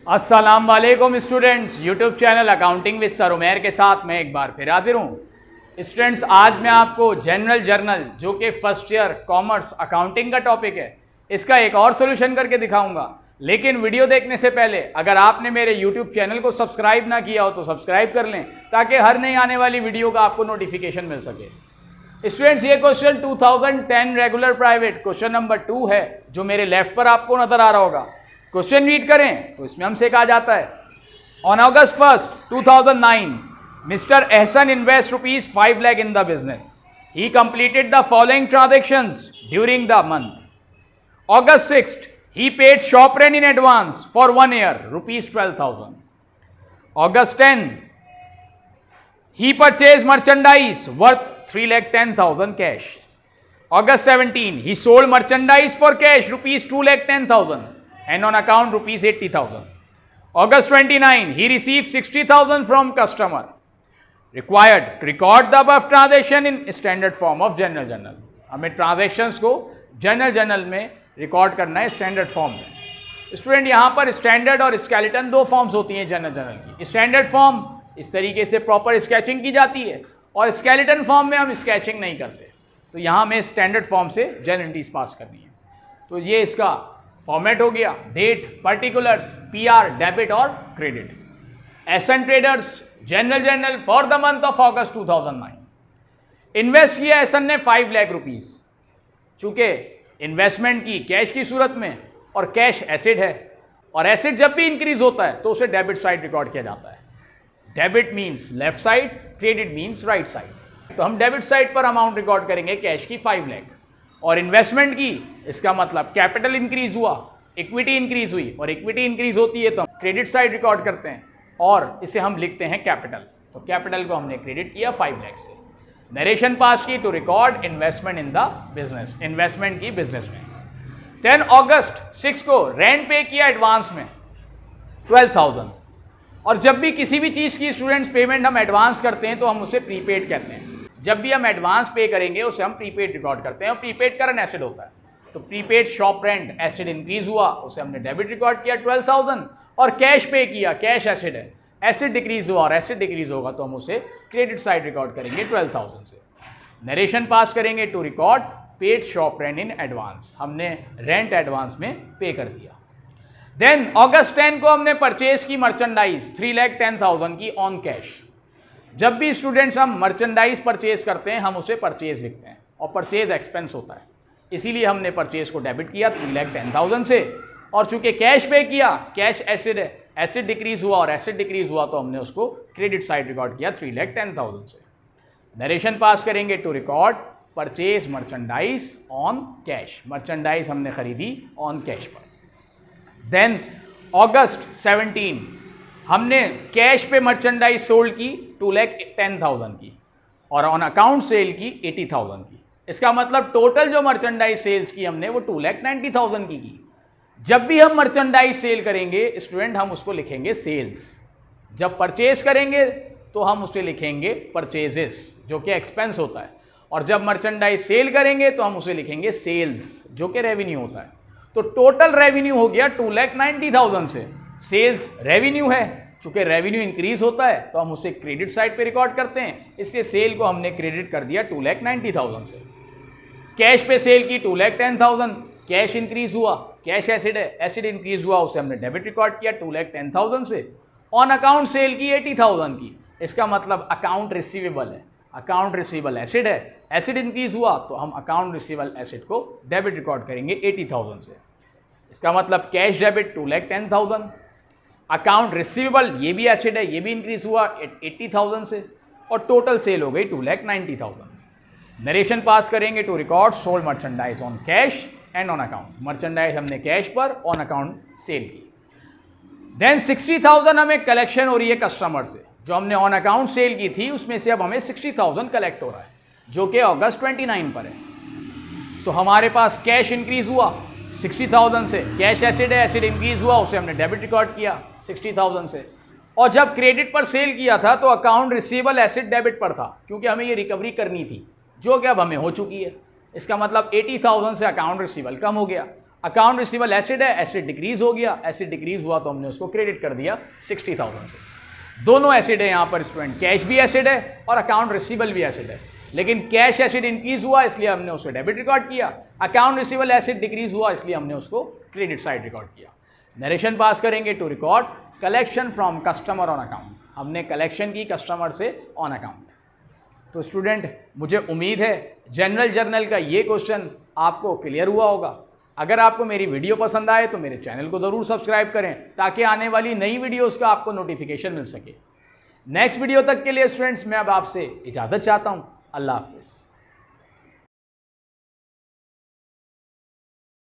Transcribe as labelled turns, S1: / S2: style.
S1: अस्सलाम वालेकुम students, YouTube channel accounting with sir Umair के साथ मैं एक बार फिर हाजिर हूँ। स्टूडेंट्स, आज मैं आपको जनरल जर्नल जो कि फर्स्ट ईयर कॉमर्स अकाउंटिंग का टॉपिक है, इसका एक और सोल्यूशन करके दिखाऊंगा। लेकिन वीडियो देखने से पहले अगर आपने मेरे यूट्यूब चैनल को सब्सक्राइब ना किया हो तो सब्सक्राइब कर लें, ताकि हर नई आने वाली वीडियो का आपको नोटिफिकेशन मिल सके। स्टूडेंट्स, ये question 2010 regular private question number 2 है, जो मेरे लेफ्ट पर आपको नजर आ रहा होगा। क्वेश्चन रीड करें तो इसमें हमसे कहा जाता है, on August 1st 2009 mister Ehsan invest ₹5 lakh in the business. He completed the following transactions during the month. August 6th he paid shop rent in advance for 1 year ₹12,000. August 10 he purchased merchandise worth 3,10,000 cash. August 17 he sold merchandise for cash ₹2,10,000 and on account ₹80,000. August 29 he received 60,000 from customer. Required record the above transaction in standard form of general journal. हमें transactions को general journal में record करना है standard form में। Student, यहाँ पर standard और skeleton दो फॉर्म्स होती हैं जनरल जर्नल की। स्टैंडर्ड फॉर्म इस तरीके से प्रॉपर स्केचिंग की जाती है और स्केलेटन फॉर्म में हम स्केचिंग नहीं करते। तो यहाँ हमें स्टैंडर्ड फॉर्म से जनरल एंट्रीज पास करनी है। तो ये इसका फॉर्मेट हो गया, डेट, पर्टिकुलर्स, पीआर, डेबिट और credit. Essence traders general journal for the month of August 2009। Invest किया एसन ने 5 लाख रुपीस। चूंकि इन्वेस्टमेंट की कैश की सूरत में और कैश एसिड है, और एसिड जब भी इंक्रीज होता है तो उसे डेबिट साइड रिकॉर्ड किया जाता है। Debit means left side, credit means right side. तो हम डेबिट साइड पर अमाउंट रिकॉर्ड करेंगे कैश की 5 लाख, और इन्वेस्टमेंट की इसका मतलब कैपिटल इंक्रीज हुआ, इक्विटी इंक्रीज हुई, और इक्विटी इंक्रीज होती है तो हम क्रेडिट साइड रिकॉर्ड करते हैं और इसे हम लिखते हैं कैपिटल। तो कैपिटल को हमने क्रेडिट किया 5 लाख से। नरेशन पास की to record investment in the business, investment की बिजनेस में। 10 August 6 को रेंट पे किया एडवांस में 12,000। और जब भी किसी भी चीज़ की स्टूडेंट्स पेमेंट हम एडवांस करते हैं तो हम उसे प्रीपेड कहते हैं। जब भी हम एडवांस पे करेंगे उसे हम प्रीपेड रिकॉर्ड करते हैं, और प्रीपेड करंट एसिड होता है। तो prepaid shop rent acid increase हुआ, उसे हमने डेबिट रिकॉर्ड किया 12,000, और कैश पे किया, कैश एसिड है, एसिड डिक्रीज हुआ और एसिड डिक्रीज होगा तो हम उसे क्रेडिट साइड रिकॉर्ड करेंगे 12,000 से। नरेशन पास करेंगे to record paid shop rent in advance. हमने रेंट एडवांस में पे कर दिया। देन August 10 को हमने परचेज की मर्चेंडाइज 3,10,000 की ऑन कैश। जब भी स्टूडेंट्स हम मर्चेंडाइज परचेज करते हैं हम उसे परचेज लिखते हैं, और परचेज एक्सपेंस होता है, इसीलिए हमने परचेज को डेबिट किया 3,10,000 से। और चूंकि कैश पे किया, कैश एसिड है, एसिड डिक्रीज हुआ और एसिड डिक्रीज हुआ तो हमने उसको क्रेडिट साइड रिकॉर्ड किया 3,10,000 से। नरेशन पास करेंगे to record purchase merchandise on cash. Merchandise हमने खरीदी ऑन कैश पर। देन August 17 हमने कैश पे मर्चेंडाइज सोल्ड की 2,10,000 की, और ऑन अकाउंट सेल की 80,000 की। इसका मतलब टोटल जो मर्चेंडाइज सेल्स की हमने वो 2,90,000 की। जब भी हम मर्चेंडाइज सेल करेंगे स्टूडेंट हम उसको लिखेंगे सेल्स। जब परचेज करेंगे तो हम उसे लिखेंगे परचेजेस, जो कि एक्सपेंस होता है, और जब मर्चेंडाइज सेल करेंगे तो हम उसे लिखेंगे सेल्स, जो कि रेवेन्यू होता है। तो टोटल रेवेन्यू हो गया 2,90,000 से। सेल्स रेवेन्यू है, चूंकि रेवेन्यू इंक्रीज होता है तो हम उसे क्रेडिट साइड पे रिकॉर्ड करते हैं, इसलिए सेल को हमने क्रेडिट कर दिया 2,90,000 से। कैश पे सेल की 2,10,000, कैश इंक्रीज हुआ, कैश एसिड है, एसिड इंक्रीज हुआ, उसे हमने डेबिट रिकॉर्ड किया 2,10,000 से। ऑन अकाउंट सेल की 80,000 की, इसका मतलब अकाउंट रिसीवेबल है, अकाउंट रिसीवेबल एसिड है, एसिड इंक्रीज हुआ तो हम अकाउंट रिसीवेबल एसिड को डेबिट रिकॉर्ड करेंगे 80,000 से। इसका मतलब कैश डेबिट 2,10,000, अकाउंट रिसीवेबल ये भी एसिड है, ये भी इंक्रीज हुआ 80,000 से, और टोटल सेल हो गई 2,90,000। नरेशन पास करेंगे to record sold merchandise on cash and on account. Merchandise हमने कैश पर, ऑन अकाउंट सेल की। देन 60,000 हमें कलेक्शन हो रही है कस्टमर से। जो हमने ऑन अकाउंट सेल की थी उसमें से अब हमें 60,000 कलेक्ट हो रहा है, जो कि August 29 पर है। तो हमारे पास कैश इंक्रीज हुआ 60,000 से, कैश एसिड है, एसिड इंक्रीज हुआ, उसे हमने डेबिट रिकॉर्ड किया 60,000 से। और जब क्रेडिट पर सेल किया था तो अकाउंट रिसीवेबल एसिड डेबिट पर था, क्योंकि हमें ये रिकवरी करनी थी, जो कि अब हमें हो चुकी है। इसका मतलब 80,000 से अकाउंट रिसीवेबल कम हो गया, अकाउंट रिसीवेबल एसिड है, एसिड डिक्रीज हो गया, एसिड डिक्रीज हुआ तो हमने उसको क्रेडिट कर दिया 60,000 से। दोनों एसिड है यहाँ पर स्टूडेंट, कैश भी एसिड है और अकाउंट रिसीवेबल भी एसिड है, लेकिन कैश एसिड इंक्रीज हुआ इसलिए हमने उसको डेबिट रिकॉर्ड किया, अकाउंट रिसीवेबल एसिड डिक्रीज हुआ इसलिए हमने उसको क्रेडिट साइड रिकॉर्ड किया। नरेशन पास करेंगे to record collection from customer on account, हमने कलेक्शन की कस्टमर से ऑन अकाउंट। तो स्टूडेंट मुझे उम्मीद है जनरल जर्नल का ये क्वेश्चन आपको क्लियर हुआ होगा। अगर आपको मेरी वीडियो पसंद आए तो मेरे चैनल को ज़रूर सब्सक्राइब करें ताकि आने वाली नई वीडियोस का आपको नोटिफिकेशन मिल सके। नेक्स्ट वीडियो तक के लिए स्टूडेंट्स मैं अब आपसे इजाज़त चाहता हूँ। अल्लाह हाफिज़।